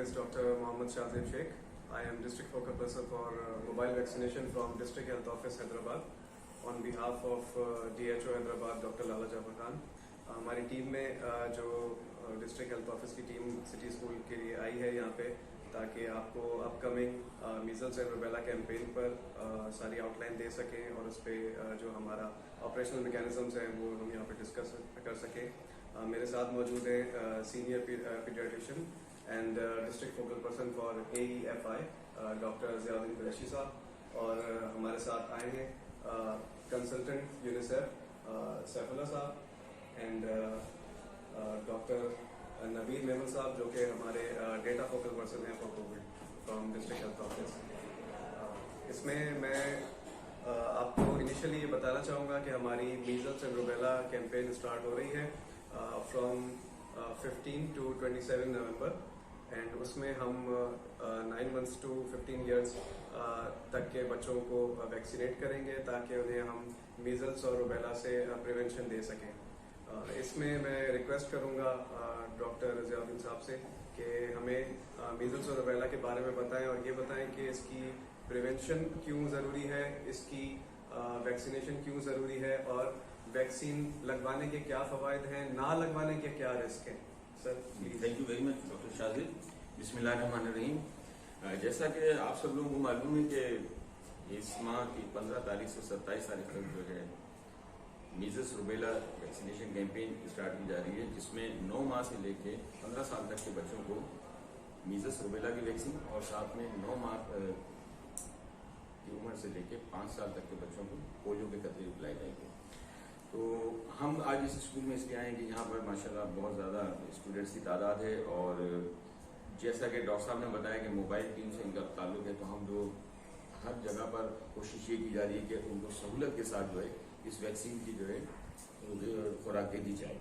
is Dr. Mohammad Shazib Sheikh. I am District Focal Person for Mobile Vaccination from District Health Office, Hyderabad. On behalf of DHO Hyderabad, Dr. Lala Jafar Khan. हमारी team में जो district health office की team city school के लिए आई है यहाँ पे ताकि आपको upcoming measles and rubella campaign पर सारी आउटलाइन दे सकें और उस पर जो हमारा ऑपरेशनल मैकेनिज्म्स हैं वो हम यहाँ पे डिस्कस कर सकें। मेरे साथ मौजूद है senior paediatrician and district focal person for AEFI doctor Ziauddin Qureshi साहब, और हमारे साथ आए हैं कंसल्टेंट यूनिसेफ सैफुल्लाह साहब एंड डॉक्टर नवीद मेमन साहब जो कि हमारे डेटा फोकल पर्सन हैं for Covid from district health office. इसमें मैं आपको इनिशियली ये बताना चाहूँगा कि हमारी measles and rubella campaign start हो रही है फ्रॉम 15 to 27 नवंबर, एंड उसमें हम 9 months to 15 years तक के बच्चों को वैक्सीनेट करेंगे ताकि उन्हें हम मीजल्स और रूबेला से प्रिवेंशन दे सकें। इसमें मैं रिक्वेस्ट करूंगा डॉक्टर ज़ियाउद्दीन साहब से कि हमें मीजल्स और रूबेला के बारे में बताएं और ये बताएं कि इसकी प्रिवेंशन क्यों ज़रूरी है, इसकी वैक्सीनेशन क्यों ज़रूरी है और वैक्सीन लगवाने के क्या फ़वाइद हैं, ना लगवाने के क्या रिस्क हैं। Sir thank you very much doctor Shajid. बिस्मिल्लाहिर्रहमानिर्रहीम। जैसा कि आप सब लोगों को मालूम है कि इस माह की 15 तारीख से 27 तारीख तक जो है measles rubella vaccination campaign start की जा रही है, जिसमें 9 माह से लेके 15 साल तक के बच्चों को मीजल्स रूबेला की वैक्सीन और साथ में 9 माह की उम्र से लेके 5 साल तक के बच्चों को पोलियो के कतरे पिलाए जाएंगे। तो हम आज इस स्कूल में इसलिए आए कि यहाँ पर माशाल्लाह बहुत ज़्यादा स्टूडेंट्स की तादाद है, और जैसा कि डॉक्टर साहब ने बताया कि मोबाइल टीम से इनका ताल्लुक है, तो हम जो हर जगह पर कोशिश ये की जा रही है कि उनको सहूलत के साथ जो है इस वैक्सीन की जो है खुराकें दी जाए।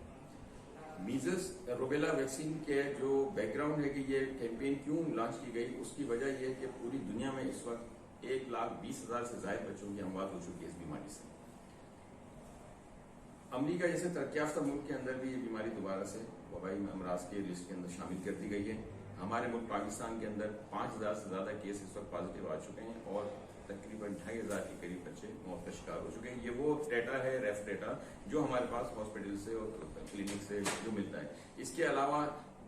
मीजल्स रूबेला वैक्सीन के जो बैकग्राउंड है कि ये कैंपेन क्यों लॉन्च की गई, उसकी वजह यह है कि पूरी दुनिया में इस वक्त 1,20,000 से ज्यादा बच्चों की अमवात हो चुकी है इस बीमारी से। अमरीका जैसे तरक्याफ्ता मुल्क के अंदर भी ये बीमारी दोबारा से वबाई अमराज के लिस्ट के अंदर शामिल कर दी गई है। हमारे मुल्क पाकिस्तान के अंदर 5,000 से ज्यादा केस इस वक्त पॉजिटिव आ चुके हैं और तकरीबन 2,500 के करीब बच्चे मौत का शिकार हो चुके हैं। ये वो डेटा है, रेफ डेटा, जो हमारे पास हॉस्पिटल से और क्लिनिक से जो मिलता है। इसके अलावा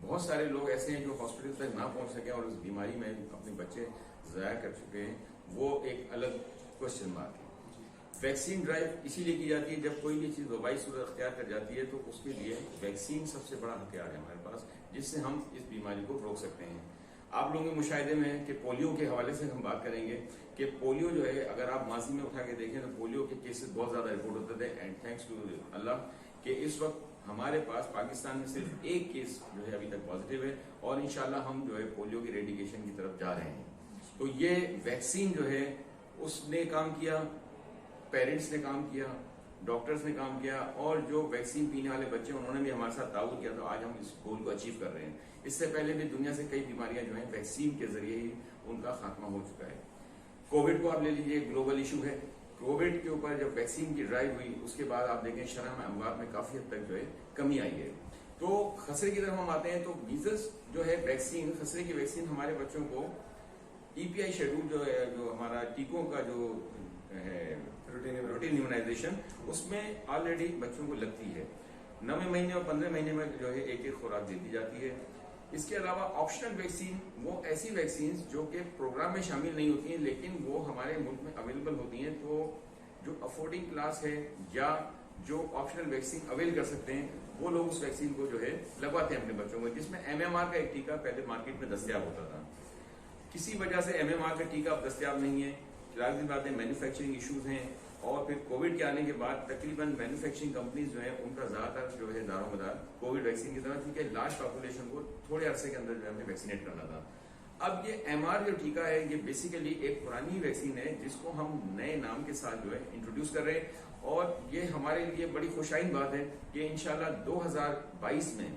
बहुत सारे लोग ऐसे हैं जो हॉस्पिटल तक ना पहुंच सके और इस बीमारी में अपने बच्चे ज़ाया कर चुके हैं, वो एक अलग क्वेश्चन मार्क है। वैक्सीन ड्राइव इसीलिए की जाती है जब कोई भी चीज वबाई सूरत अख्तियार कर जाती है, तो उसके लिए वैक्सीन सबसे बड़ा हथियार है हमारे पास, जिससे हम इस बीमारी को रोक सकते हैं। आप लोगों के मुशाहिदे में है कि पोलियो के हवाले से हम बात करेंगे कि पोलियो जो है, अगर आप माजी में उठा के देखें तो पोलियो के केसेस बहुत ज्यादा रिपोर्ट होते थे, एंड थैंक्स टू अल्लाह कि इस वक्त हमारे पास पाकिस्तान में सिर्फ एक केस जो है अभी तक पॉजिटिव है, और इंशाल्लाह हम जो है पोलियो की रेडिकेशन की तरफ जा रहे हैं। तो ये वैक्सीन जो है उसने काम किया, पेरेंट्स ने काम किया, डॉक्टर्स ने काम किया, और जो वैक्सीन पीने वाले बच्चे उन्होंने भी हमारे साथ ताउन किया, तो आज हम इस गोल को अचीव कर रहे हैं। इससे पहले भी दुनिया से कई बीमारियां जो हैं वैक्सीन के जरिए ही उनका खात्मा हो चुका है। कोविड को आप ले लीजिए, ग्लोबल इशू है। कोविड के ऊपर जब वैक्सीन की ड्राइव हुई उसके बाद आप देखें शरह में अमवात में काफी हद तक जो है कमी आई है। तो खसरे की तरफ हम आते हैं, तो मीजल्स जो है वैक्सीन, खसरे की वैक्सीन हमारे बच्चों को EPI शेड्यूल जो है, जो हमारा टीकों का जो है रूटीन इम्यूनाइजेशन, उसमें ऑलरेडी बच्चों को लगती है। 9वें महीने और 15 महीने में जो है एक खुराक दे दी जाती है। इसके अलावा ऑप्शनल वैक्सीन वो ऐसी वैक्सीन जो कि प्रोग्राम में शामिल नहीं होती हैं, लेकिन वो हमारे मुल्क में अवेलेबल होती हैं। तो जो अफोर्डिंग क्लास है या जो ऑप्शनल वैक्सीन अवेल कर सकते हैं, वो लोग उस वैक्सीन को जो है लगवाते हैं अपने बच्चों को, जिसमें MMR का एक टीका पहले मार्केट में दस्तियाब होता था। किसी वजह से MMR का टीका अब दस्तियाब नहीं है। लाजिम बात है, मैन्युफैक्चरिंग इश्यूज हैं, और फिर कोविड के आने के बाद तकरीबन मैन्युफैक्चरिंग कंपनीज जो है उनका ज्यादातर जो है दारोमदार कोविड वैक्सीन की तरफ, क्योंकि लार्ज पॉपुलेशन को थोड़े अरसे के अंदर जो है हमें वैक्सीनेट करना था। अब ये MR जो टीका है, ये बेसिकली एक पुरानी वैक्सीन है जिसको हम नए नाम के साथ जो है इंट्रोड्यूस कर रहे हैं, और ये हमारे लिए बड़ी खुशाइन बात है कि इंशाल्लाह 2022 में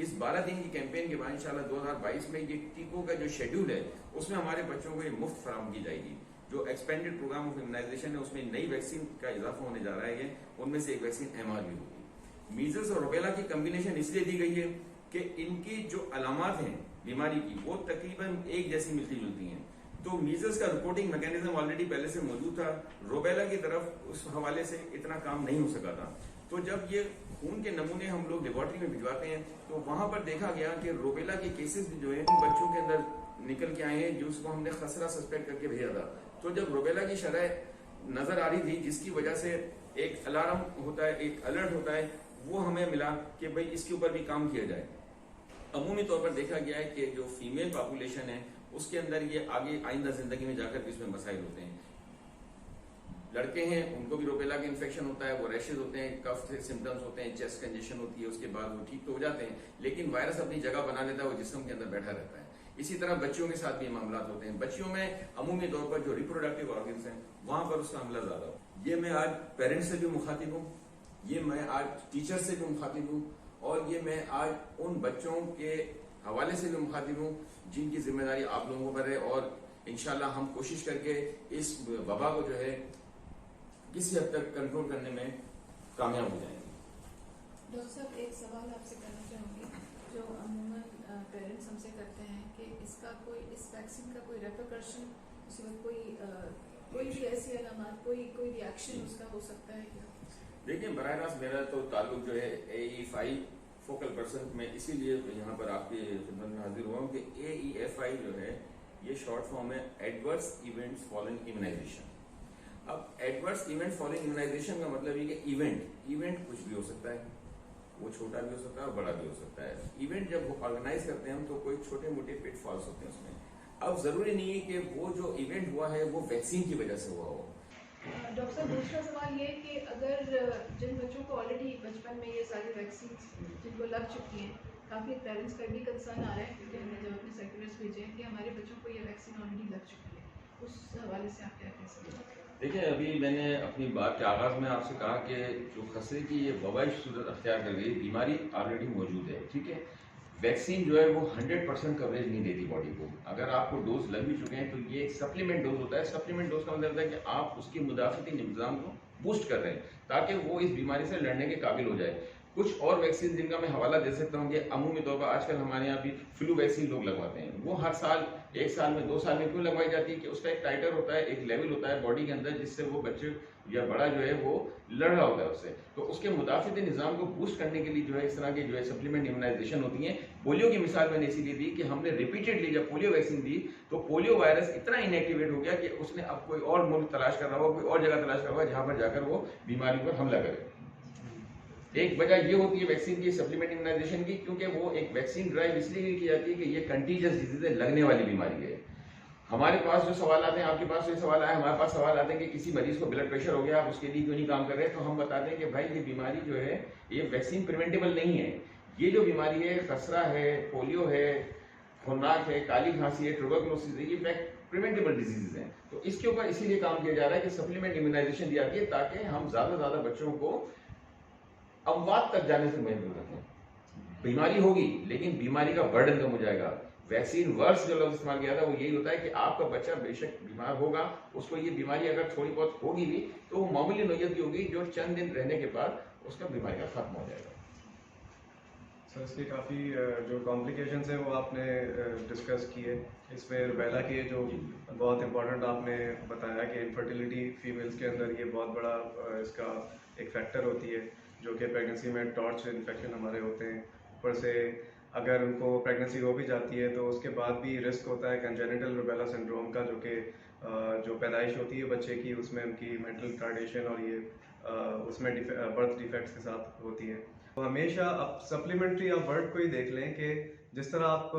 इस 12 दिन की कैंपेन के बाद इंशाल्लाह 2022 में ये टीकों का जो शेड्यूल है उसमें हमारे बच्चों को ये मुफ्त फराहम की जाएगी। जो एक्सपेंडेड प्रोग्राम ऑफ इम्यूनाइजेशन है उसमें नई वैक्सीन का इजाफा होने जा रहा है, उनमें से एक वैक्सीन MR भी होगी। मीजल्स और रूबेला की कॉम्बिनेशन इसलिए दी गई है कि इनकी जो अलामत हैं बीमारी की वो तकरीबन एक जैसी मिलती जुलती हैं। तो मीजल्स का रिपोर्टिंग मैकेनिज्म ऑलरेडी पहले से मौजूद था, रोबेला की तरफ उस हवाले से इतना काम नहीं हो सका था। तो जब ये खून के नमूने हम लोग लेबोरेटरी में भिजवाते हैं तो वहां पर देखा गया कि रोबेला के केसेस भी जो है बच्चों के अंदर निकल के आए हैं, जिसको हमने खसरा सस्पेक्ट करके भेजा था। तो जब रोबेला की शरह नजर आ रही थी, जिसकी वजह से एक अलार्म होता है, एक अलर्ट होता है, वो हमें मिला कि भाई इसके ऊपर भी काम किया जाए। अमूमी तौर पर देखा गया है कि जो फीमेल पॉपुलेशन है उसके अंदर ये आगे आइंदा जिंदगी में जाकर भी इसमें मसाइल होते हैं। लड़के हैं उनको भी रोबेला का इन्फेक्शन होता है, वो रैशेज होते हैं, कफ से सिम्टम्स होते हैं, चेस्ट कंजेशन होती है, उसके बाद वो ठीक तो हो जाते हैं, लेकिन वायरस अपनी जगह बना लेता है, वो जिस्म के अंदर बैठा रहता है। इसी तरह बच्चियों के साथ भी मामला होते हैं। बच्चियों में अमूमी तौर पर जो रिप्रोडक्टिव ऑर्गन्स हैं वहां पर उसका हमला ज्यादा हो। ये मैं आज पेरेंट्स से भी मुखातिब हूँ, ये मैं आज टीचर से भी मुखातिब हूँ, और ये मैं आज उन बच्चों के हवाले से भी मुखातिब हूँ जिनकी जिम्मेदारी आप लोगों पर है। और इंशाल्लाह हम कोशिश करके इस वबा को जो है किसी हद तक कंट्रोल करने में कामयाब हो जाएंगे। डॉक्टर साहब, एक सवाल आपसे करना चाहूँगी, जो अमूमन पेरेंट्स हमसे करते हैं कि इसका कोई, इस वैक्सीन का कोई रेपरकशन, उसमें कोई भी ऐसी अलामत, कोई रिएक्शन उसका हो सकता है क्या? देखिए, बराह रास्त मेरा तो ताल्लुक जो है AE5 फोकल पर्सन में, इसीलिए यहाँ पर आपके खिदमत में हाजिर हुआ हूँ कि AEFI जो है ये शॉर्ट फॉर्म है एडवर्स इवेंट्स फॉलोइंग इम्यूनाइजेशन। अब एडवर्स इवेंट फॉलोइंग इम्यूनाइजेशन का मतलब ये कि इवेंट कुछ भी हो सकता है, वो छोटा भी हो सकता है और बड़ा भी हो सकता है। इवेंट जब वो ऑर्गेनाइज करते हैं हम तो कोई छोटे मोटे पिटफॉल्स होते हैं उसमें। अब जरूरी नहीं है कि वो जो इवेंट हुआ है वो वैक्सीन की वजह से हुआ हो। डॉक्टर साहब, दूसरा सवाल ये कि अगर जिन बच्चों को ऑलरेडी बचपन में ये सारी वैक्सीन जिनको लग चुकी हैं, काफ़ी पेरेंट्स का भी कंसर्न आ रहा है क्योंकि हमने जब अपने सर्कुलर्स भेजे हैं कि हमारे बच्चों को ये वैक्सीन ऑलरेडी लग चुकी है, उस हवाले से आप क्या कह सकते हैं? देखिए, अभी मैंने अपनी बात के आगाज में आपसे कहा कि जो खसरे की ये वबाई सूरत अख्तियार कर गई, बीमारी ऑलरेडी मौजूद है, ठीक है। वैक्सीन जो है वो 100% कवरेज नहीं देती बॉडी को। अगर आपको डोज लग भी चुके हैं तो ये एक सप्लीमेंट डोज होता है। सप्लीमेंट डोज का मतलब है कि आप उसकी मुदाफ़ती निज़ाम को बूस्ट कर रहे हैं ताकि वो इस बीमारी से लड़ने के काबिल हो जाए। कुछ और वैक्सीन जिनका मैं हवाला दे सकता हूँ कि अमूमी तौर पर आजकल हमारे यहाँ भी फ्लू वैक्सीन लोग लगवाते हैं। वो हर साल, 1 साल में, 2 साल में क्यों लगवाई जाती है कि उसका एक टाइटर होता है, एक लेवल होता है बॉडी के अंदर जिससे वो बच्चे या बड़ा जो है वो लड़ रहा होता है उससे। तो उसके मुदाफ़ती निज़ाम को बूस्ट करने के लिए जो है इस तरह के जो है सप्लीमेंट इम्यूनाइजेशन होती हैं। पोलियो की मिसाल मैंने इसीलिए दी कि हमने रिपीटेडली जब पोलियो वैक्सीन दी तो पोलियो वायरस इतना इनएक्टिवेट हो गया कि उसने अब कोई और मुल्क तलाश कर रहा होगा, कोई और जगह तलाश कर रहा होगा जहाँ पर जाकर वो बीमारी पर हमला करे। एक वजह ये होती है वैक्सीन की, सप्लीमेंट इम्यूनाइजेशन की, क्योंकि वो एक वैक्सीन ड्राइव इसलिए की जाती है कि ये कंटीजियस डिजीज है, लगने वाली बीमारी है। हमारे पास जो सवाल आते हैं, आपके पास जो सवाल आए, हमारे पास सवाल आते हैं कि किसी मरीज को ब्लड प्रेशर हो गया, आप उसके लिए क्यों नहीं काम कर रहे, तो हम बताते हैं कि भाई ये बीमारी जो है ये वैक्सीन प्रिवेंटेबल नहीं है। ये जो बीमारी है, खसरा है, पोलियो है, खुरनाक है, काली खांसी है, ट्यूबरकुलोसिस है, ये प्रिवेंटेबल डिजीजेज हैं। तो इसके ऊपर इसीलिए काम किया जा रहा है कि सप्लीमेंट इम्यूनाइजेशन दी जाती है ताकि हम ज्यादा से ज्यादा बच्चों को अमवात तक जाने से महफूज रखें। बीमारी होगी लेकिन बीमारी का बर्डन कम हो जाएगा। वैक्सीन वर्स जो लफ्ज इस्तेमाल किया था वो यही होता है कि आपका बच्चा बेशक बीमार होगा, उसको ये बीमारी अगर थोड़ी बहुत होगी भी तो वो मामूली नोयत की होगी जो चंद दिन रहने के बाद उसका बीमारी का खत्म हो जाएगा। सर, इसकी काफ़ी जो कॉम्प्लिकेशंस हैं वो आपने डिस्कस किए। इसमें रुबेला के जो बहुत इंपॉर्टेंट आपने बताया कि इनफर्टिलिटी फीमेल्स के अंदर ये बहुत बड़ा इसका एक फैक्टर होती है जो कि प्रेगनेंसी में टॉर्च इन्फेक्शन हमारे होते हैं। ऊपर से अगर उनको प्रेगनेंसी हो भी जाती है तो उसके बाद भी रिस्क होता है कंजेनिटल रुबेला सिंड्रोम का, जो कि जो पैदाइश होती है बच्चे की उसमें उनकी मेंटल रिटार्डेशन और ये उसमें बर्थ डिफेक्ट्स के साथ होती है। तो हमेशा आप सप्लीमेंट्री आप वर्ड को ही देख लें कि जिस तरह आप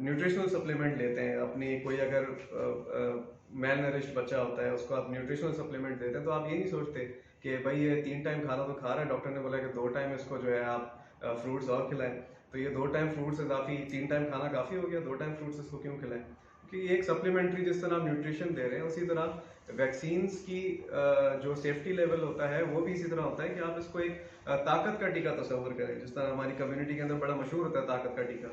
न्यूट्रिशनल सप्लीमेंट लेते हैं, अपनी कोई अगर मैल नरिश्ड बच्चा होता है उसको आप न्यूट्रिशनल सप्लीमेंट देते हैं तो आप ये नहीं सोचते कि भाई ये 3 टाइम खाना तो खा रहा है, डॉक्टर ने बोला कि 2 टाइम इसको जो है आप फ्रूट्स और खिलाएं, तो ये 2 टाइम फ्रूट्स काफ़ी, 3 टाइम खाना काफ़ी हो गया, 2 टाइम फ्रूट्स इसको क्यों खिलाएं? क्योंकि ये एक सप्लीमेंट्री जिस तरह आप न्यूट्रिशन दे रहे हैं उसी तरह वैक्सीन्स की जो सेफ्टी लेवल होता है वो भी इसी तरह होता है कि आप इसको एक ताकत का टीका तस्वर करें। जिस तरह हमारी कम्युनिटी के अंदर बड़ा मशहूर होता है ताकत का टीका,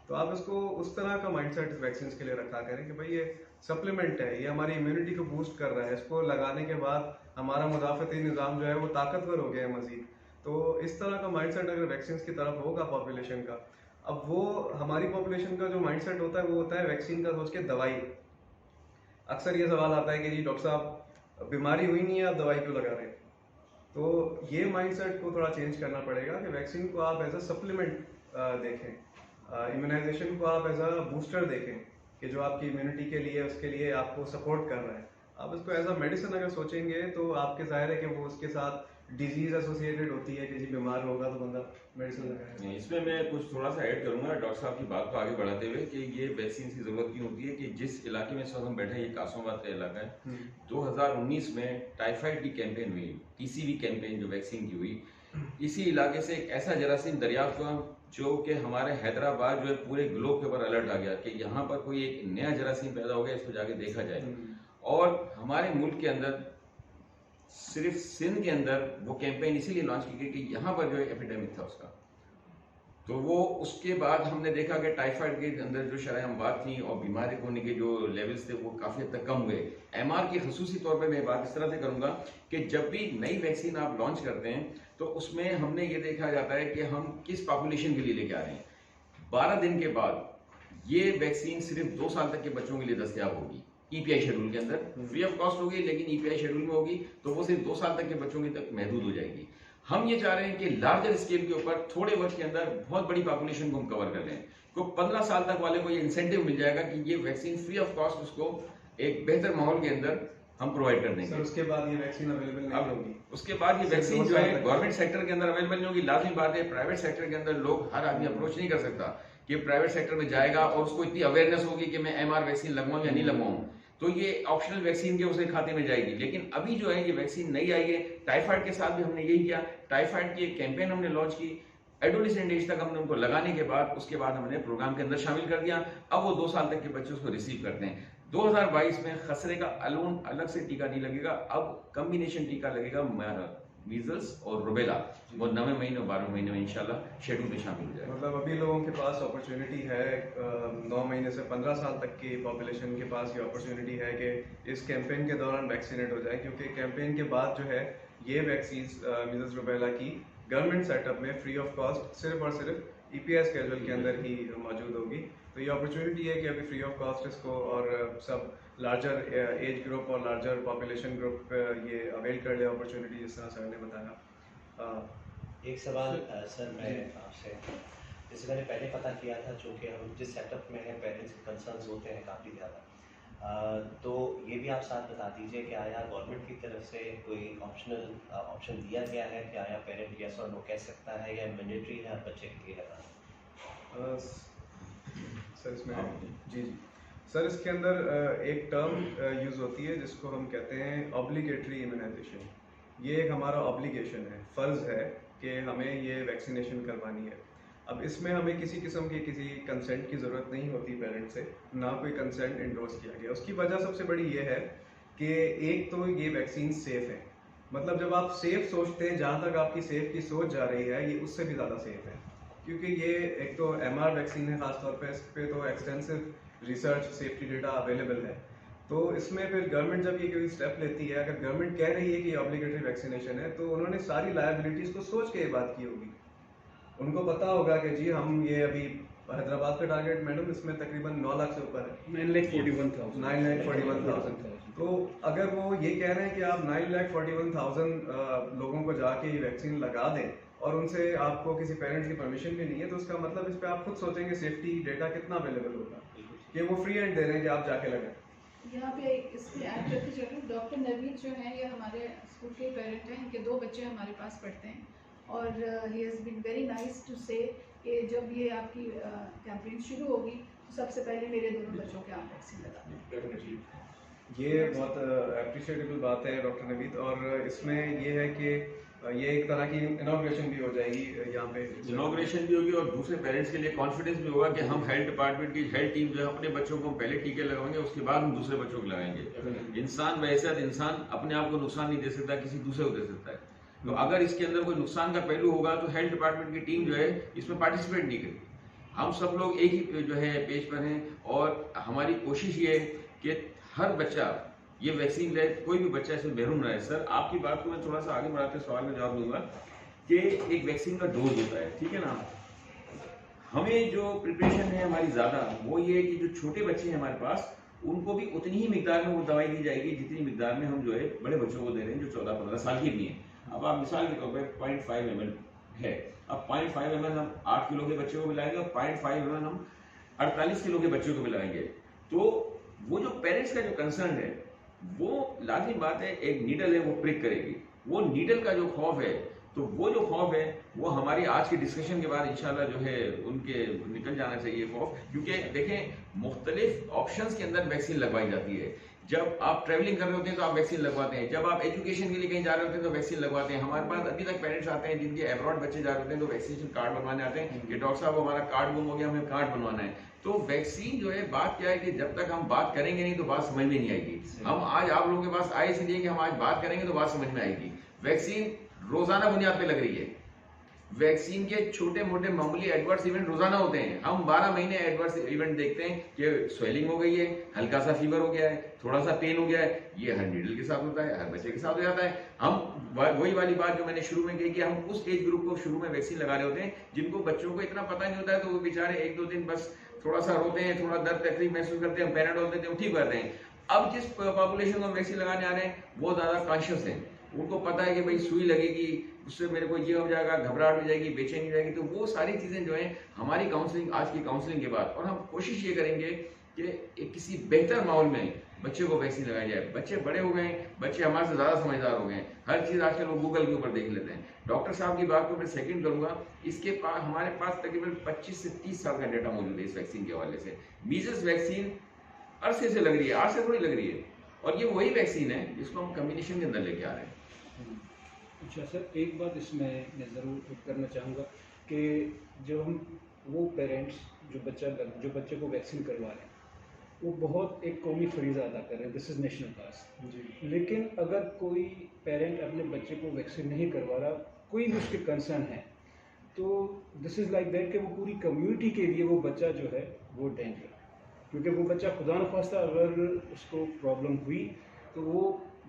तो आप इसको उस तरह का माइंडसेट वैक्सीन के लिए रखा करें कि भाई ये सप्लीमेंट है, ये हमारी इम्यूनिटी को बूस्ट कर रहा है, इसको लगाने के बाद हमारा मुदाफ़ती निज़ाम जो है वो ताकतवर हो गया है मज़ीद। तो इस तरह का माइंडसेट अगर वैक्सीन की तरफ होगा पॉपुलेशन का, अब वो हमारी पॉपुलेशन का जो माइंडसेट होता है वो होता है वैक्सीन का सोच के दवाई। अक्सर ये सवाल आता है कि जी डॉक्टर साहब बीमारी हुई नहीं है, आप दवाई क्यों लगा रहे हैं? तो ये माइंडसेट को थोड़ा चेंज करना पड़ेगा कि वैक्सीन को आप एज अ सप्लीमेंट देखें, इम्यूनाइजेशन को आप एज अ बूस्टर देखें कि जो आपकी इम्यूनिटी के लिए उसके लिए आपको सपोर्ट कर रहा है। आप इसको एज अ मेडिसिन अगर सोचेंगे तो आपके जाहिर है कि वो उसके साथ डिजीज एसोसिएटेड होती है कि जी बीमार होगा तो बंदा मेडिसिन लगाएगा। इसमें मैं कुछ थोड़ा सा ऐड करूंगा डॉक्टर साहब की बात को आगे बढ़ाते हुए कि ये वैक्सीन की जरूरत क्यों होती है कि जिस इलाके में इस वक्त हम बैठे हैं ये कासमाबाद का इलाका है। 2019 में टाइफाइड की कैंपेन हुई, टीसीवी कैंपेन जो वैक्सीन की हुई, इसी इलाके से एक ऐसा जरासीम दरियाफ्त हुआ जो कि हमारे हैदराबाद जो है पूरे ग्लोब के ऊपर अलर्ट आ गया कि यहाँ पर कोई एक नया जरासीम पैदा हो गया, इसको जाके देखा जाए। और हमारे मुल्क के अंदर सिर्फ सिंध के अंदर वो कैंपेन इसीलिए लॉन्च की गई कि यहाँ पर जो एपिडेमिक था उसका, तो वो उसके बाद हमने देखा कि टाइफाइड के अंदर जो शरह-ए-अमवात थी और बीमारी होने के जो लेवल्स थे वो काफ़ी हद तक कम हुए। एमआर की खसूसी तौर पे मैं बात इस तरह से करूँगा कि जब भी नई वैक्सीन आप लॉन्च करते हैं तो उसमें हमने ये देखा जाता है कि हम किस पॉपुलेशन के लिए लेके आ रहे हैं। 12 दिन के बाद ये वैक्सीन सिर्फ 2 साल तक के बच्चों के लिए दस्तयाब होगी, ईपीआई शेड्यूल के अंदर फ्री ऑफ कॉस्ट होगी, लेकिन ईपीआई शेड्यूल में होगी तो वो सिर्फ 2 साल तक के बच्चों की तक महदूद हो जाएगी। हम ये चाह रहे हैं कि लार्जर स्केल के ऊपर थोड़े वर्ष के अंदर बहुत बड़ी पॉपुलेशन को हम कवर कर लें। तो 15 साल तक वाले को ये इंसेंटिव मिल जाएगा कि ये वैक्सीन फ्री ऑफ कॉस्ट उसको एक बेहतर माहौल के अंदर हम प्रोवाइड कर देंगे। सर उसके बाद ये वैक्सीन अवेलेबल नहीं होगी। उसके बाद ये वैक्सीन जो है गवर्नमेंट सेक्टर के अंदर अवेलेबल नहीं होगी। लाजमी बात है, प्राइवेट सेक्टर के अंदर लोग, हर आदमी अप्रोच नहीं कर सकता कि प्राइवेट सेक्टर में जाएगा और उसको इतनी अवेयरनेस होगी कि मैं एमआर वैक्सीन लगवाऊं या नहीं लगवाऊं, तो ये ऑप्शनल वैक्सीन के उसे खाते में जाएगी। लेकिन अभी जो है ये वैक्सीन नई आई है, टाइफाइड के साथ भी हमने यही किया। टाइफाइड की एक कैंपेन हमने लॉन्च की, एडोलेसेंट एज तक हमने उनको लगाने के बाद उसके बाद हमने प्रोग्राम के अंदर शामिल कर दिया। अब वो 2 साल तक के बच्चे उसको रिसीव करते हैं। 2022 में खसरे का अलग से टीका नहीं लगेगा, अब कॉम्बिनेशन टीका लगेगा, मीजल्स और रुबेला, वो 9वें महीने और 12वें महीने में इंशाल्लाह शेड्यूल में शामिल हो जाएगा। मतलब अभी लोगों के पास अपॉर्चुनिटी है, 9 महीने से 15 साल तक की पॉपुलेशन के पास ये अपॉर्चुनिटी है कि इस कैंपेन के दौरान वैक्सीनेट हो जाए, क्योंकि कैंपेन के बाद जो है ये वैक्सीन मीजल्स रुबेला की गवर्नमेंट सेटअप में फ्री ऑफ कॉस्ट सिर्फ और सिर्फ ईपीआई स्केड्यूल के अंदर ही मौजूद होगी। तो ये अपॉर्चुनिटी है कि अभी फ्री ऑफ कॉस्ट इसको और सब लार्जर एज ग्रुप और लार्जर पॉपुलेशन ग्रुप ये अवेल कर ले अपॉर्चुनिटी, जिस तरह सर ने बताया। एक सवाल सर मैं आपसे, जैसे मैंने पहले पता किया था, चूँकि हम जिस सेटअप में हैं पेरेंट्स के कंसर्न्स होते हैं काफ़ी ज़्यादा, तो ये भी आप साथ बता दीजिए कि आया गवर्नमेंट की तरफ से कोई ऑप्शन दिया गया है कि आया पेरेंट यस और नो कह सकता है या मैंडेटरी है हर बच्चे के लिए लगाना? सर इसमें जी सर इसके अंदर एक टर्म यूज़ होती है जिसको हम कहते हैं ऑब्लिगेटरी इम्यूनाइजेशन। ये एक हमारा ऑब्लिगेशन है, फ़र्ज़ है कि हमें ये वैक्सीनेशन करवानी है। अब इसमें हमें किसी किस्म की किसी कंसेंट की ज़रूरत नहीं होती पेरेंट से, ना कोई कंसेंट इंडोर्स किया गया। उसकी वजह सबसे बड़ी ये है कि एक तो ये वैक्सीन सेफ़ है, मतलब जब आप सेफ़ सोचते हैं, जहाँ तक आपकी सेफ़ की सोच जा रही है, ये उससे भी ज़्यादा सेफ़ है, क्योंकि ये एक तो एमआर वैक्सीन है, ख़ासतौर पर इस पर तो extensive research safety data available है। तो इसमें फिर गवर्नमेंट जब ये कोई स्टेप लेती है, अगर गवर्नमेंट कह रही है कि ऑब्लिगेटरी वैक्सीनेशन है, तो उन्होंने सारी लायबिलिटीज़ को सोच के ये बात की होगी। उनको पता होगा कि जी हम ये अभी हैदराबाद का टारगेट मैडम इसमें तकरीबन 9 लाख से ऊपर है, 9,41,000। तो अगर वो ये कह रहे हैं कि आप 9,41,000 लोगों को जाके ये वैक्सीन लगा दें और उनसे आपको किसी पेरेंट्स की परमिशन भी नहीं है, तो उसका मतलब इस पर आप खुद सोचेंगे सेफ्टी डेटा कितना अवेलेबल होगा कि वो फ्री हैंड दे रहे हैं कि आप जाके लगाएं। यहाँ पे इसमें ऐड करके चलूँ, डॉक्टर नवीद जो हैं ये हमारे स्कूल के पेरेंट हैं, इनके 2 बच्चे हमारे पास पढ़ते हैं और he has been very nice to say कि जब ये आपकी कैंपेन शुरू होगी तो सबसे पहले मेरे दोनों बच्चों के आप वैक्सीन लगा दें। ये बहुत अप्रिशिएटेबल बात है डॉक्टर नवीद, और इसमें ये है कि ये एक तरह की इनॉग्रेशन भी हो जाएगी यहाँ पे, इनॉग्रेशन भी होगी और दूसरे पेरेंट्स के लिए कॉन्फिडेंस भी होगा कि हम हेल्थ डिपार्टमेंट की हेल्थ टीम जो है अपने बच्चों को पहले टीके लगाएंगे, उसके बाद हम दूसरे बच्चों को लगाएंगे। इंसान वैसे इंसान अपने आप को नुकसान नहीं दे सकता, किसी दूसरे को दे सकता है। तो अगर इसके अंदर कोई नुकसान का पहलू होगा तो हेल्थ डिपार्टमेंट की टीम जो है इसमें पार्टिसिपेट नहीं करेगी। हम सब लोग एक ही जो है पेज पर हैं और हमारी कोशिश ये है कि हर बच्चा ये वैक्सीन ले, कोई भी बच्चा इसमें महरूम रहे। सर आपकी बात को मैं थोड़ा सा आगे बढ़ाते सवाल में जवाब दूंगा कि एक वैक्सीन का डोज होता है, ठीक है ना। हमें जो प्रिपरेशन है हमारी ज़्यादा, वो ये है कि जो छोटे बच्चे हैं हमारे पास, उनको भी उतनी ही मिकदार में वो दवाई दी जाएगी जितनी मिकदार में हम जो है बड़े बच्चों को दे रहे हैं जो 14-15 साल के भी हैं। अब आप मिसाल के तौर पर 0.5 ml है, अब 0.5 ml हम 8 किलो के बच्चे को मिलाएंगे और 0.5 ml हम 48 किलो के बच्चों को मिलाएंगे। तो वो जो पेरेंट्स का जो कंसर्न है, वो लाजमी बात है, एक नीडल है वो प्रिक करेगी, वो नीडल का जो खौफ है, तो वो जो खौफ है वो हमारी आज की डिस्कशन के बाद इंशाल्लाह जो है उनके निकल जाना चाहिए खौफ। क्योंकि देखें मुख्तलिफ ऑप्शंस के अंदर वैक्सीन लगवाई जाती है। जब आप ट्रैवलिंग कर रहे होते हैं तो आप वैक्सीन लगवाते हैं, जब आप एजुकेशन के लिए कहीं जा रहे होते हैं तो वैक्सीन लगवाते हैं। हमारे पास अभी तक पेरेंट्स आते हैं जिनके अब्रॉड बच्चे जा रहे होते हैं तो वैक्सीनेशन कार्ड बनवाने आते हैं कि डॉक्टर साहब हमारा कार्ड गुम हो गया, हमें कार्ड बनवाना है। तो वैक्सीन जो है, बात क्या है कि जब तक हम बात करेंगे नहीं तो बात समझ में नहीं आएगी। हम आज आप लोगों के पास आए इसलिए कि हम आज बात करेंगे तो बात समझ में आएगी। वैक्सीन रोजाना बुनियाद पे लग रही है, वैक्सीन के छोटे मोटे मामूली एडवर्स इवेंट रोजाना होते हैं। हम 12 महीने एडवर्स इवेंट देखते हैं कि स्वेलिंग हो गई है, हल्का सा फीवर हो गया है, थोड़ा सा पेन हो गया है, ये हर नीडल के साथ होता है, हर बच्चे के साथ हो जाता है। हम वही वाली बात जो मैंने शुरू में कही कि हम उस एज ग्रुप को शुरू में वैक्सीन लगा रहे होते हैं जिनको बच्चों को इतना पता नहीं होता है, तो वो बेचारे 1-2 दिन बस थोड़ा सा रोते हैं, थोड़ा दर्द तकलीफ महसूस करते हैं, पैराडोल देते हैं, ठीक करते हैं। अब जिस पॉपुलेशन को वैक्सीन लगाने आ रहे हैं वो ज्यादा कॉन्शियस है, उनको पता है कि भाई सुई लगेगी, उससे मेरे को ये हो जाएगा, घबराहट हो जाएगी, बेचैनी हो जाएगी। तो वो सारी चीजें जो है हमारी काउंसलिंग, आज की काउंसलिंग के बाद, और हम कोशिश ये करेंगे कि किसी बेहतर माहौल में बच्चे को वैक्सीन लगाई जाए। बच्चे बड़े हो गए हैं, बच्चे हमारे से ज्यादा समझदार हो गए हैं, हर चीज आजकल वो गूगल के ऊपर देख लेते हैं। डॉक्टर साहब की बात को मैं सेकंड करूंगा, इसके पास हमारे पास तकरीबन 25 से 30 साल का डेटा मौजूद है इस वैक्सीन के हवाले से। मीजल्स वैक्सीन अरसे से लग रही है, आज से थोड़ी लग रही है, और ये वही वैक्सीन है जिसको हम कम्बिनेशन के अंदर लेके आ रहे हैं। अच्छा सर, एक बात इसमें मैं ज़रूर करना चाहूँगा कि जब हम वो पेरेंट्स जो बच्चे को वैक्सीन करवा रहे हैं, वो बहुत एक कौमी फरीज़ा अदा कर रहे हैं, दिस इज़ नेशनल पास। लेकिन अगर कोई पेरेंट अपने बच्चे को वैक्सीन नहीं करवा रहा, कोई भी उसके कंसर्न है, तो दिस इज़ लाइक दैट कि वो पूरी कम्युनिटी के लिए वो बच्चा जो है वो डेंजर, क्योंकि वो बच्चा खुदा न खास्ता अगर उसको प्रॉब्लम हुई तो वो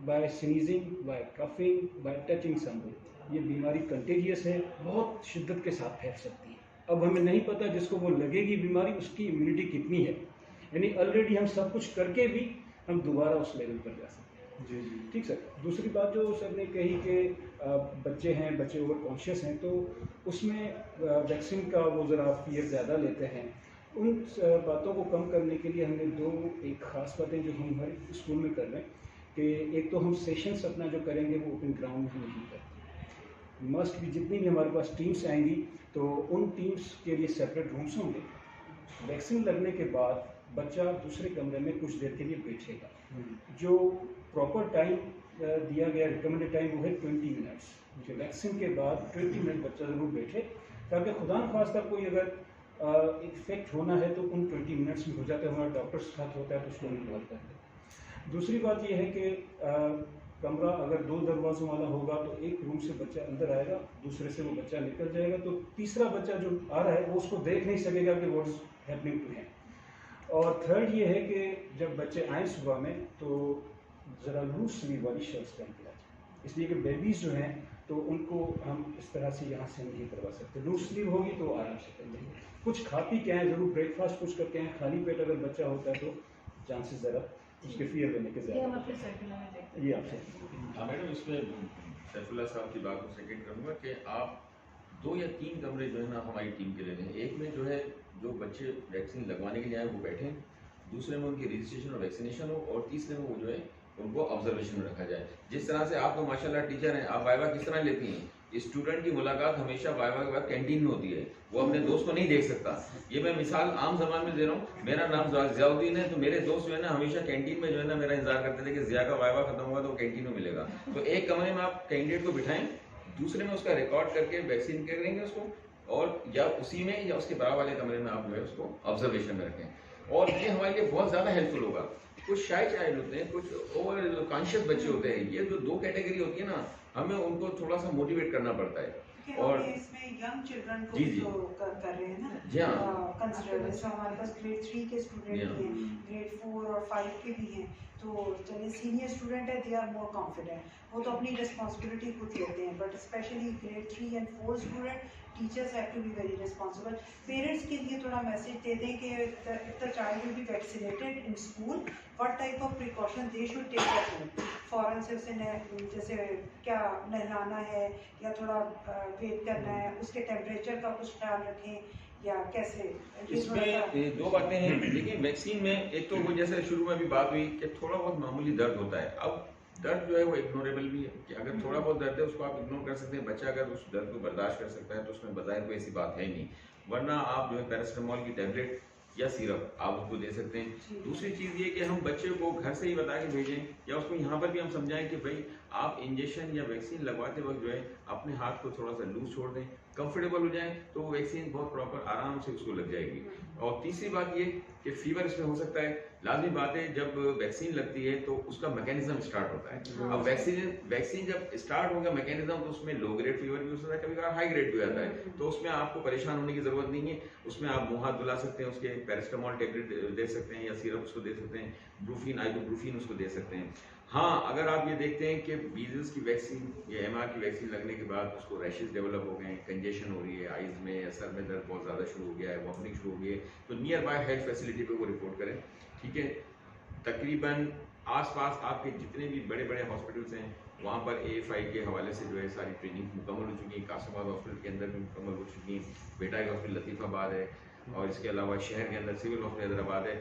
by sneezing, by coughing, by touching someone, ये बीमारी कंटेजियस है, बहुत शिद्दत के साथ फैल सकती है। अब हमें नहीं पता जिसको वो लगेगी बीमारी उसकी इम्यूनिटी कितनी है, यानी ऑलरेडी हम सब कुछ करके भी हम दोबारा उस लेवल पर जा सकते हैं। जी। ठीक सर, दूसरी बात जो सर ने कही कि बच्चे हैं, बच्चे ओवर कॉन्शियस हैं, तो उसमें वैक्सीन का वो ज़रा फियर ज़्यादा लेते हैं। उन बातों को कम करने के लिए हमने एक ख़ास बातें जो हम हर स्कूल में कर रहे हैं कि एक तो हम सेशंस अपना जो करेंगे वो ओपन ग्राउंड में नहीं करते, मस्ट भी जितनी भी हमारे पास टीम्स आएंगी तो उन टीम्स के लिए सेपरेट रूम्स होंगे। वैक्सीन लगने के बाद बच्चा दूसरे कमरे में कुछ देर के लिए बैठेगा, जो प्रॉपर टाइम दिया गया रिकमेंडेड टाइम वो है 20 मिनट्स। वैक्सीन के बाद 20 मिनट बच्चा ज़रूर बैठे, ताकि खुदा न खास्ता कोई अगर इफेक्ट होना है तो उन 20 मिनट्स में हो जाता है, हमारा डॉक्टर साथ होता है तो उसको इन्वॉल्व करते हैं। दूसरी बात यह है कि कमरा अगर 2 दरवाज़ों वाला होगा तो एक रूम से बच्चा अंदर आएगा, दूसरे से वो बच्चा निकल जाएगा, तो तीसरा बच्चा जो आ रहा है वो उसको देख नहीं सकेगा कि what is happening to him. और थर्ड ये है कि जब बच्चे आए सुबह में तो ज़रा लूज स्लीव वाली शर्ट्स पहन के आए, इसलिए कि बेबीज़ जो हैं तो उनको हम इस तरह से यहाँ से नहीं करवा सकते। लूज स्लीव होगी तो आराम से कर लेंगे, कुछ खा पी के आए, ज़रूर ब्रेकफास्ट कुछ करके आए। खाली पेट अगर बच्चा होता है तो चांसेस ज़रा उसके फियर लेने के ज़्यादा। ये आपसे मैडम इसमें सैफुल्लाह साहब की बात को सेकंड करूँगा कि आप 2 या 3 कमरे जो है ना हमारी टीम के ले लें। एक में जो है जो बच्चे वैक्सीन लगवाने के लिए आए वो बैठें, दूसरे में उनकी रजिस्ट्रेशन और वैक्सीनेशन हो, और तीसरे में वो जो है उनको ऑब्जर्वेशन में रखा जाए। जिस तरह से आप तो माशाल्लाह टीचर हैं, आप वाइवा किस तरह लेती हैं? स्टूडेंट की मुलाकात हमेशा वाइवा के बाद कैंटीन में होती है, वो अपने दोस्त को नहीं देख सकता। ये मैं मिसाल आम जबान में दे रहा हूँ। मेरा नाम ज़ियाउद्दीन है, तो मेरे दोस्त जो है ना हमेशा कैंटीन में जो है ना मेरा इंतजार करते थे कि ज़िया का वाइवा खत्म होगा तो कैंटीन में मिलेगा। तो एक कमरे में आप कैंडिडेट को बिठाएं, दूसरे में उसका रिकॉर्ड करके वैक्सीन करेंगे उसको, और या उसी में या उसके बराबर वाले कमरे में आप जो है उसको ऑब्जर्वेशन में रखें। और ये हमारे लिए बहुत ज़्यादा हेल्पफुल होगा। कुछ शाय चाइल्ड होते हैं, कुछ ओवर कॉन्शियस बच्चे होते हैं, ये जो 2 कैटेगरी होती है ना, हमें उनको थोड़ा सा मोटिवेट करना पड़ता है। और इसमें यंग चिल्ड्रन को जो कर रहे हैं ना, जी हाँ, कंसीडर, हमारे पास ग्रेड 3 के स्टूडेंट हैं, ग्रेड 4 और 5 के भी हैं, तो चलिए सीनियर स्टूडेंट है, दे आर मोर कॉन्फिडेंट, वो तो अपनी रिस्पॉन्सिबिलिटी खुद लेते हैं, but specially grade 3 and 4 student teachers have to be very responsible. Parents के लिए थोड़ा मैसेज दे दें कि if the child will be vaccinated in school, what type of precaution they should take at home. फ़ौरन से उसे जैसे क्या नहलाना है या थोड़ा वेट करना है, उसके टेम्परेचर का कुछ ख्याल रखें या कैसे? इसमें दो बातें हैं। देखिए वैक्सीन में एक तो वो जैसे शुरू में भी बात हुई कि थोड़ा बहुत मामूली दर्द होता है। अब दर्द जो है वो इग्नोरेबल भी है कि अगर थोड़ा बहुत दर्द है उसको आप इग्नोर कर सकते हैं। बच्चा अगर उस दर्द को बर्दाश्त कर सकता है तो उसमें बजाय कोई ऐसी बात है ही नहीं। वरना आप जो है पैरासिटामोल की टैबलेट या सिरप आप उसको दे सकते हैं। दूसरी चीज़ ये कि हम बच्चे को घर से ही बता के भेजें या उसको यहाँ पर भी हम समझाएं कि भाई आप इंजेक्शन या वैक्सीन लगवाते वक्त जो है अपने हाथ को थोड़ा सा लूज छोड़ दें, कंफर्टेबल हो जाए तो वो वैक्सीन बहुत प्रॉपर आराम से उसको लग जाएगी। और तीसरी बात ये कि फीवर इसमें हो सकता है। लाजमी बात है जब वैक्सीन लगती है तो उसका मैकेनिज्म स्टार्ट होता है। अब वैक्सीन जब स्टार्ट होगा मैकेनिज्म तो उसमें लो ग्रेड फीवर भी हो सकता है, कभी कभार हाई ग्रेड भी आता है। तो उसमें आपको परेशान होने की जरूरत नहीं है। उसमें आप मुंह हाथ धुला सकते हैं, उसके पैरासिटामोल टैबलेट दे सकते हैं या सिरप उसको दे सकते हैं, ब्रूफिन आइबुप्रोफिन उसको दे सकते हैं। हाँ, अगर आप ये देखते हैं कि मीजल्स की वैक्सीन या एमआर की वैक्सीन लगने के बाद उसको रैशेस डेवलप हो गए हैं, कंजेशन हो रही है आइज में या सर में दर्द बहुत ज़्यादा शुरू हो गया है, वॉमिटिंग शुरू हो गई है, तो नियर बाय हेल्थ फैसिलिटी पे वो रिपोर्ट करें। ठीक है, तकरीबन आसपास आपके जितने भी बड़े बड़े हॉस्पिटल्स हैं वहाँ पर AFI के हवाले से जो है सारी ट्रेनिंग मुकम्मल हो चुकी है। कासिमाबाद हॉस्पिटल के अंदर भी मुकम्मल हो चुकी है, बेटा के हॉस्पिटल लतीफ़ाबाद है और इसके अलावा शहर के अंदर सिविल हॉस्पिटल हैदराबाद है।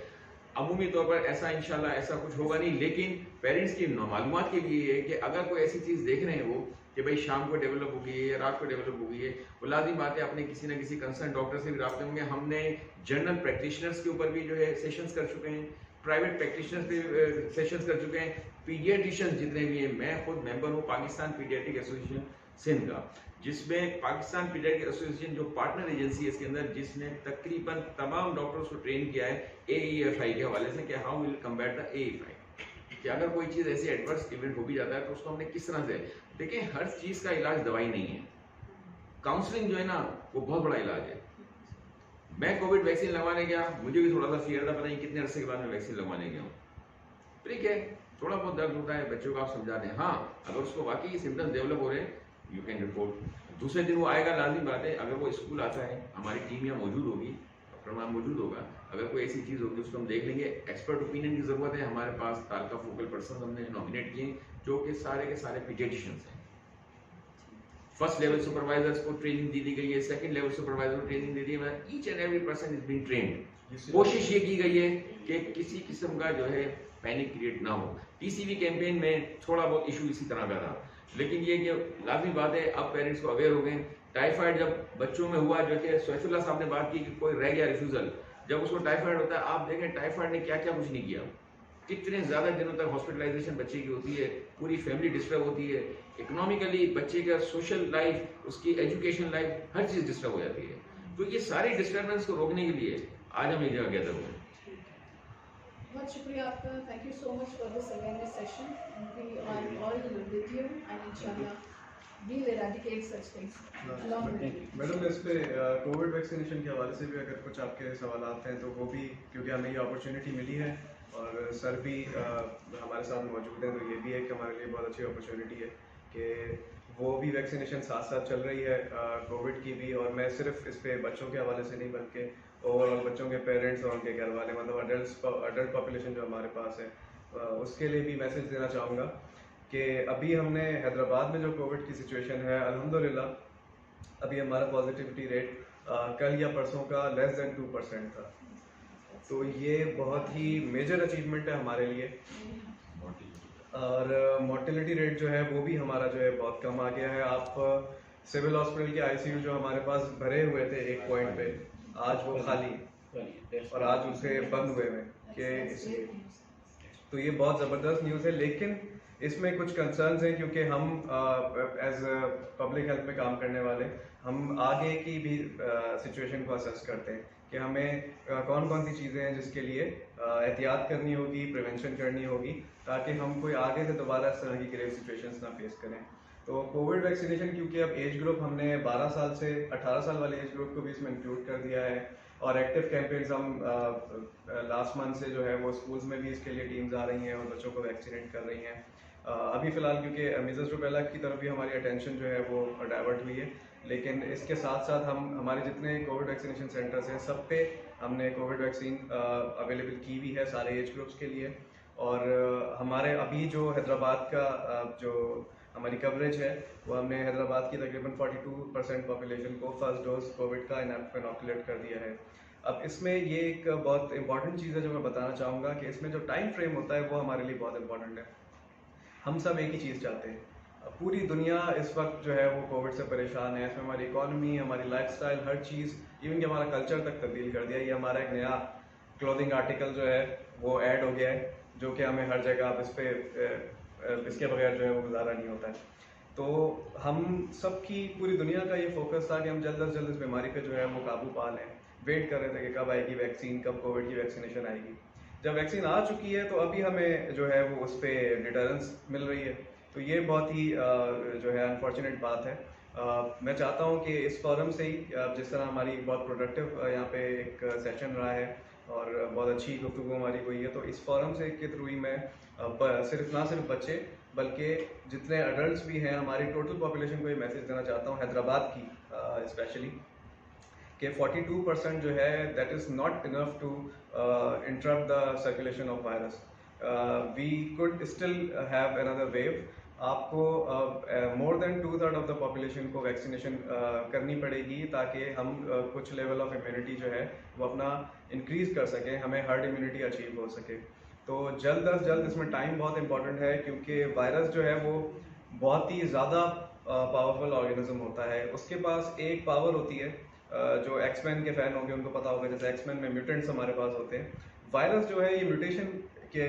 अमूमी तौर पर ऐसा इंशाल्लाह ऐसा कुछ होगा नहीं, लेकिन पेरेंट्स की मालूमात के लिए है कि अगर कोई ऐसी चीज़ देख रहे हैं वो कि भाई शाम को डेवलप हो गई है या रात को डेवलप हो गई है, वो लाजिम बात है अपने किसी न किसी कंसर्न डॉक्टर से भी रब्ते होंगे। हमने जनरल प्रैक्टिशनर्स के ऊपर भी जो है सेशंस कर चुके हैं, प्राइवेट प्रैक्टिशनर्स पे सेशंस कर चुके हैं, पीडियाट्रिशियन जितने भी हैं। मैं खुद मेंबर हूँ पाकिस्तान पीडियाट्रिक एसोसिएशन सिंध का, जिसमें पाकिस्तान पीडियाट्रिक एसोसिएशन जो पार्टनर एजेंसी है इसके अंदर, जिसने तकरीबन तमाम डॉक्टर्स को ट्रेन किया है AEFI के हवाले से कि how will combat the AEFI, कि अगर कोई चीज़ ऐसी एडवर्स इवेंट हो भी जाता है तो उसको हमने किस तरह से। देखिए हर चीज़ का इलाज दवाई नहीं है, काउंसलिंग जो है ना वो बहुत बड़ा इलाज है। मैं कोविड वैक्सीन लगवाने गया, मुझे भी थोड़ा सा फियर था, पता नहीं कितने अरसे के बाद मैं वैक्सीन लगवाने गया हूँ। ठीक है, थोड़ा बहुत दर्द होता है, बच्चों को आप समझा दें। हाँ, अगर उसको वाकई सिम्टम्स डेवलप हो रहे हैं यू कैन रिपोर्ट। दूसरे दिन वो आएगा, लाजिम बात है अगर वो स्कूल आता है हमारी टीम यहाँ मौजूद होगी, डॉक्टर वहाँ मौजूद होगा, अगर कोई ऐसी चीज़ होगी उसको हम देख लेंगे। एक्सपर्ट ओपिनियन की ज़रूरत है। हमारे पास तालका फोकल पर्सन हमने नॉमिनेट किए जो कि सारे के सारे पीडियाट्रिशियंस हैं। फर्स्ट लेवल सुपरवाइजर्स को ट्रेनिंग दी गई है, सेकंड लेवल सुपरवाइजर को ट्रेनिंग दे दी है। Each and every person is being trained. कोशिश ये की गई है कि किसी किस्म का जो है पैनिक क्रिएट ना हो। TCV कैंपेन में थोड़ा बहुत इशू इसी तरह का था, लेकिन ये कि लाजमी बात है अब पेरेंट्स को अवेयर हो गए। टाइफाइड जब बच्चों में हुआ, जो कि सैफुल्लाह साहब ने बात की कि कोई रह गया रिफ्यूजल, जब उसको टाइफाइड होता है आप देखें टाइफाइड ने क्या क्या कुछ नहीं किया, कितने ज़्यादा दिनों तक हॉस्पिटलाइजेशन बच्चे की होती है, पूरी फैमिली डिस्टर्ब होती है, इकोनॉमिकली बच्चे का सोशल लाइफ, उसकी एजुकेशन लाइफ, हर चीज़ डिस्टर्ब हो जाती है। तो ये सारी डिस्टर्बेंस को रोकने के लिए आज हम एक जगह गैदर हुए। बहुत शुक्रिया आपका, thank you so much for this awareness session. We are all with you and इंशाल्लाह we'll eradicate such things along with you. Madam इस पे कोविड वैक्सीनेशन के हवाले से भी अगर कुछ आपके सवाल हैं तो वो भी, क्योंकि हमें ये अपॉर्चुनिटी मिली है और सर भी हमारे साथ मौजूद हैं, तो ये भी एक हमारे लिए बहुत अच्छी अपॉर्चुनिटी है कि वो भी वैक्सीनेशन साथ साथ चल रही है कोविड की भी। और मैं सिर्फ इस पे बच्चों के हवाले से नहीं बल्कि ओवरऑल बच्चों के पेरेंट्स और उनके घर वाले, मतलब अडल्ट पॉपुलेशन जो हमारे पास है उसके लिए भी मैसेज देना चाहूँगा कि अभी हमने हैदराबाद में जो कोविड की सिचुएशन है, अल्हम्दुलिल्लाह अभी हमारा पॉजिटिविटी रेट कल या परसों का लेस देन 2% था। तो ये बहुत ही मेजर अचीवमेंट है हमारे लिए। और मोर्टेलिटी रेट जो है वो भी हमारा जो है बहुत कम आ गया है। आप सिविल हॉस्पिटल के ICU जो हमारे पास भरे हुए थे एक पॉइंट पे, आज वो खाली और आज उसे बंद हुए हैं कि तो ये बहुत ज़बरदस्त न्यूज़ है। लेकिन इसमें कुछ कंसर्न्स हैं क्योंकि हम एज पब्लिक हेल्थ में काम करने वाले हम आगे की भी सिचुएशन को असेस करते हैं कि हमें कौन कौन सी चीज़ें हैं जिसके लिए एहतियात करनी होगी, प्रिवेंशन करनी होगी, ताकि हम कोई आगे से दोबारा इस तरह की ग्रेव सिचुएशंस ना फेस करें। तो कोविड वैक्सीनेशन क्योंकि अब एज ग्रुप हमने 12 साल से 18 साल वाले एज ग्रुप को भी इसमें इंक्लूड कर दिया है, और एक्टिव कैंपेन्स हम लास्ट मंथ से जो है वो स्कूल्स में भी इसके लिए टीम्स आ रही हैं और बच्चों को वैक्सीनेट कर रही हैं। अभी फ़िलहाल क्योंकि मीज़ल्स रूबेला की तरफ भी हमारी अटेंशन जो है वो डाइवर्ट हुई है, लेकिन इसके साथ साथ हम हमारे जितने कोविड वैक्सीनेशन सेंटर्स हैं सब पे हमने कोविड वैक्सीन अवेलेबल की हुई है सारे एज ग्रुप्स के लिए। और हमारे अभी जो हैदराबाद का जो हमारी कवरेज है वो हमने हैदराबाद की तकरीबन 42% पॉपुलेशन को फर्स्ट डोज कोविड का इनॉकुलेट कर दिया है। अब इसमें ये एक बहुत इंपॉर्टेंट चीज़ है जो मैं बताना चाहूँगा कि इसमें जो टाइम फ्रेम होता है वो हमारे लिए बहुत इंपॉर्टेंट है। हम सब एक ही चीज़ चाहते हैं, पूरी दुनिया इस वक्त जो है वो कोविड से परेशान है। इसमें हमारी इकॉनमी, हमारी लाइफस्टाइल, हर चीज़, इवन कि हमारा कल्चर तक तब्दील कर दिया। ये हमारा एक नया क्लोथिंग आर्टिकल जो है वो ऐड हो गया है, जो कि हमें हर जगह अब इस पे इसके बगैर जो है वो गुजारा नहीं होता है। तो हम सब की, पूरी दुनिया का ये फोकस था कि हम जल्द अज जल्द इस बीमारी पे जो है वो काबू पा लें। वेट कर रहे थे कि कब आएगी वैक्सीन, कब कोविड की वैक्सीनेशन आएगी। जब वैक्सीन आ चुकी है तो अभी हमें जो है वो उस पर डिटरेंस मिल रही है। तो ये बहुत ही जो है अनफॉर्चुनेट बात है। मैं चाहता हूँ कि इस फोरम से ही जिस तरह हमारी बहुत प्रोडक्टिव यहाँ पे एक सेशन रहा है और बहुत अच्छी गुफ्तगू हमारी हुई है, तो इस फोरम से के थ्रू ही मैं ना सिर्फ बच्चे बल्कि जितने अडल्ट भी हैं हमारी टोटल पॉपुलेशन को ये मैसेज देना चाहता हूँ, हैदराबाद की स्पेशली, कि 42% जो है that is not enough to interrupt the circulation of virus. We could still have another wave. आपको more than 2/3 of the population को वैक्सीनेशन करनी पड़ेगी ताकि हम कुछ लेवल ऑफ इम्यूनिटी जो है वो अपना इंक्रीज कर सकें, हमें हर्ड इम्यूनिटी अचीव हो सके। तो जल्द अज जल्द इसमें टाइम बहुत इंपॉर्टेंट है, क्योंकि वायरस जो है वो बहुत ही ज़्यादा पावरफुल ऑर्गेनिज्म होता है। उसके पास एक पावर होती है, जो एक्समैन के फैन होंगे उनको पता होगा, जैसे एक्समैन में म्यूटेंट्स हमारे पास होते हैं। वायरस जो है ये म्यूटेशन के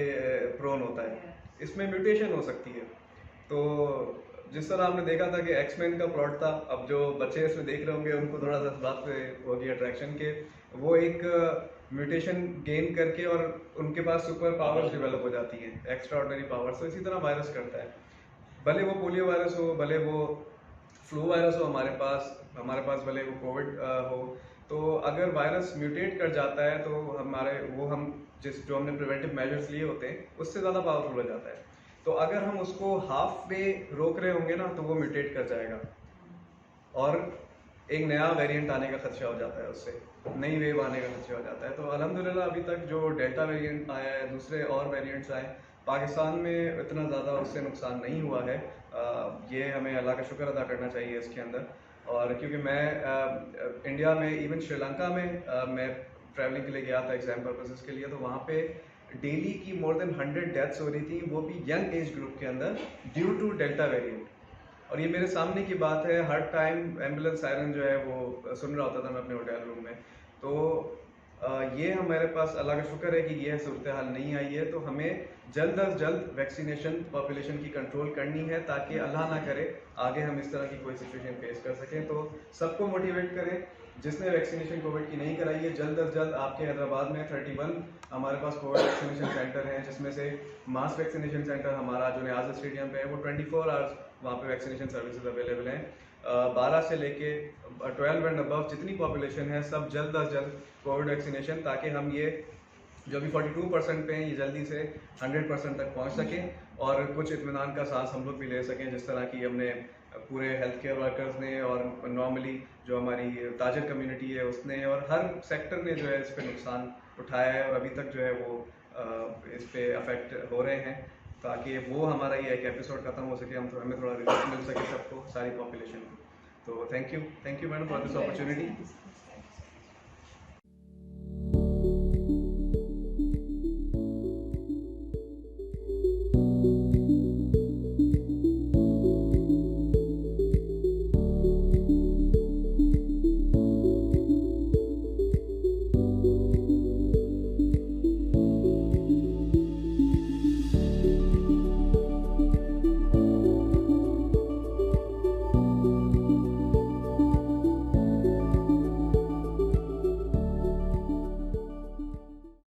प्रोन होता है, इसमें म्यूटेशन हो सकती है। तो जिस तरह आपने देखा था कि एक्समैन का प्लॉट था, अब जो बच्चे इसमें देख रहे होंगे उनको थोड़ा सा इस बात पे होगी अट्रैक्शन के वो एक म्यूटेशन गेन करके और उनके पास सुपर पावर्स डेवलप हो जाती हैं, एक्स्ट्रा ऑर्डिनरी पावर्स। तो इसी तरह वायरस करता है, भले वो पोलियो वायरस हो, भले वो फ्लू वायरस हो हमारे पास भले वो कोविड हो। तो अगर वायरस म्यूटेट कर जाता है तो हम जो हमने प्रिवेंटिव मेजर्स लिए होते हैं उससे ज़्यादा पावरफुल हो जाता है। तो अगर हम उसको हाफ वे रोक रहे होंगे ना तो वो म्यूटेट कर जाएगा और एक नया वेरिएंट आने का खदशा हो जाता है, उससे नई वेव आने का खदशा हो जाता है। तो अल्हम्दुलिल्लाह अभी तक जो डेल्टा वेरिएंट आया है, दूसरे और वेरिएंट्स आए, पाकिस्तान में इतना ज़्यादा उससे नुकसान नहीं हुआ है। ये हमें अल्लाह का शुक्र अदा करना चाहिए इसके अंदर। और क्योंकि मैं इंडिया में, इवन श्रीलंका में मैं ट्रैवलिंग के लिए गया था एग्जाम पर्पसेस के लिए, तो वहाँ पे डेली की मोर देन 100 डेथ्स हो रही थी, वो भी यंग एज ग्रुप के अंदर ड्यू टू डेल्टा वेरिएंट। और ये मेरे सामने की बात है, हर टाइम एम्बुलेंस सायरन जो है वो सुन रहा होता था मैं अपने होटल रूम में। तो ये हमारे पास अल्लाह का शुक्र है कि ये सूरत हाल नहीं आई है। तो हमें जल्द अज जल्द वैक्सीनेशन पॉपुलेशन की कंट्रोल करनी है ताकि अल्लाह ना करे आगे हम इस तरह की कोई सिचुएशन फेस कर सकें। तो सबको मोटिवेट करें, जिसने वैक्सीनेशन कोविड की नहीं कराई है जल्द अज जल्द। आपके हैदराबाद में 31 हमारे पास कोविड वैक्सीनेशन सेंटर हैं, जिसमें से मास वैक्सीनेशन सेंटर हमारा जो न्याज़ स्टेडियम पे है वो 24 आवर्स वहाँ पे वैक्सीनेशन सर्विसेज अवेलेबल हैं। 12 से लेके 12 एंड अबव जितनी पॉपुलेशन है सब जल्द अज जल्द कोविड वैक्सीनेशन, ताकि हम ये जो अभी 42% पे हैं ये जल्दी से 100% तक पहुँच सकें और कुछ इत्मीनान का सांस हम लोग भी ले सकें, जिस तरह की हमने पूरे हेल्थ केयर वर्कर्स ने और नॉर्मली जो हमारी ताजिर कम्युनिटी है उसने और हर सेक्टर ने जो है इस पर नुकसान उठाया है और अभी तक जो है वो इस पर अफेक्ट हो रहे हैं। ताकि वो हमारा ये एक एपिसोड खत्म हो सके, हमें थोड़ा रिलीफ मिल सके सबको, सारी पॉपुलेशन को। तो thank you madam for this opportunity.